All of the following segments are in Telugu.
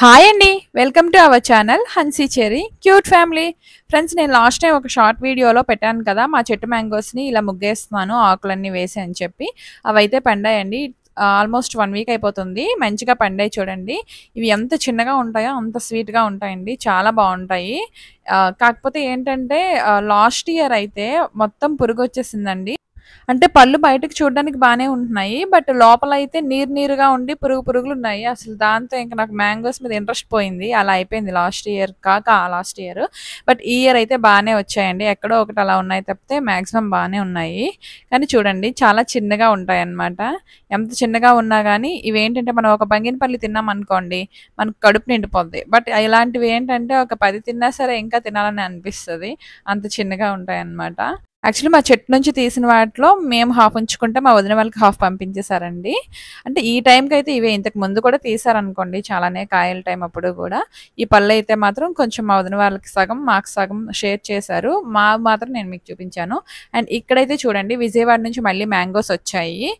హాయ్ అండి. Welcome to our channel హన్సీ cherry cute family. Friends, నేను లాస్ట్ టైం ఒక షార్ట్ వీడియోలో పెట్టాను కదా, మా చెట్టు మ్యాంగోస్ని ఇలా ముగ్గేస్తున్నాను ఆకులన్నీ వేసి అని చెప్పి. అవైతే పండాయండి. ఆల్మోస్ట్ 1 వీక్ అయిపోతుంది. మంచిగా పండాయి చూడండి. ఇవి ఎంత చిన్నగా ఉంటాయో అంత స్వీట్గా ఉంటాయండి, చాలా బాగుంటాయి. కాకపోతే ఏంటంటే లాస్ట్ ఇయర్ అయితే మొత్తం పురుగు వచ్చేసిందండి. అంటే పళ్ళు బయటకి చూడడానికి బానే ఉంటున్నాయి. బట్ లోపలయితే నీరు నీరుగా ఉండి పురుగులున్నాయి. అసలు దాంతో ఇంక నాకు మ్యాంగోస్ మీద ఇంట్రెస్ట్ పోయింది. అలా అయిపోయింది లాస్ట్ ఇయర్. బట్ ఈ ఇయర్ అయితే బానే వచ్చాయండి. ఎక్కడో ఒకటి అలా ఉన్నాయి తప్పితే మాక్సిమం బానే ఉన్నాయి. కానీ చూడండి చాలా చిన్నగా ఉంటాయన్నమాట. ఎంత చిన్నగా ఉన్నా గానీ ఇవేంటంటే మనం ఒక బంగినపల్లి తిన్నామనుకోండి మనకు కడుపు నిండిపోద్ది. బట్ ఇలాంటివి ఏంటంటే ఒక 10 తిన్నా సరే ఇంకా తినాలని అనిపిస్తది. అంత చిన్నగా ఉంటాయన్నమాట. యాక్చువల్లీ మా చెట్టు నుంచి తీసిన వాటిలో మేము హాఫ్ ఉంచుకుంటే మా వదిన వాళ్ళకి హాఫ్ పంపించేశారండి. అంటే ఈ టైంకైతే ఇవే, ఇంతకు ముందు కూడా తీశారనుకోండి చాలానే కాయల టైం అప్పుడు కూడా. ఈ పళ్ళైతే మాత్రం కొంచెం మా వదిన వాళ్ళకి సగం మాకు సగం షేర్ చేశారు. మాత్రం నేను మీకు చూపించాను. అండ్ ఇక్కడైతే చూడండి విజయవాడ నుంచి మళ్ళీ మ్యాంగోస్ వచ్చాయి.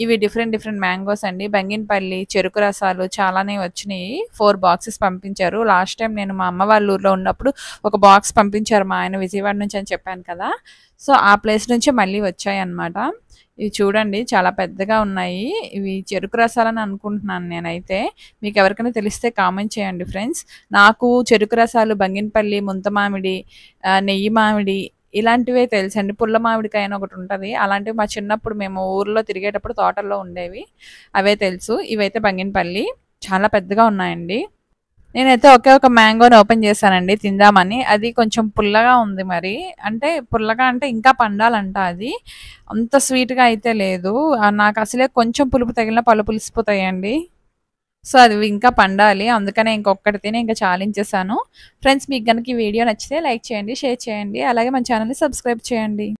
ఇవి డిఫరెంట్ మ్యాంగోస్ అండి. బంగినపల్లి చెరుకు రసాలు చాలానే వచ్చినాయి. 4 బాక్సెస్ పంపించారు. లాస్ట్ టైం నేను మా అమ్మ వాళ్ళ ఊర్లో ఉన్నప్పుడు ఒక బాక్స్ పంపించారు మా ఆయన విజయవాడ నుంచి అని చెప్పాను కదా. సో ఆ ప్లేస్ నుంచి మళ్ళీ వచ్చాయన్నమాట. ఇవి చూడండి చాలా పెద్దగా ఉన్నాయి. ఇవి చెరుకు రసాలని అనుకుంటున్నాను నేనైతే. మీకు ఎవరికైనా తెలిస్తే కామెంట్ చేయండి ఫ్రెండ్స్. నాకు చెరుకు రసాలు బంగినపల్లి, ముంత మామిడి, నెయ్యి మామిడి ఇలాంటివే తెలుసండి. పుల్ల మామిడికాయ అని ఒకటి ఉంటుంది. అలాంటివి మా చిన్నప్పుడు మేము ఊర్లో తిరిగేటప్పుడు తోటల్లో ఉండేవి. అవే తెలుసు. ఇవైతే బంగినపల్లి చాలా పెద్దగా ఉన్నాయండి. నేనైతే ఒకే ఒక మ్యాంగోని ఓపెన్ చేశానండి తిందామని. అది కొంచెం పుల్లగా ఉంది మరి. అంటే పుల్లగా అంటే ఇంకా పండాలంట అది. అంత స్వీట్‌గా అయితే లేదు. నాకు అసలే కొంచెం పులుపు తగిలినా పళ్ళు పులిసిపోతాయండి. సో, అది ఇంకా పండాలి. అందుకనే ఇంకొక్కటి తిని ఇంక చాలించేశాను. ఫ్రెండ్స్, మీకు గనుక ఈ వీడియో నచ్చితే లైక్ చేయండి, షేర్ చేయండి. అలాగే మన ఛానెల్‌ని సబ్స్క్రైబ్ చేయండి.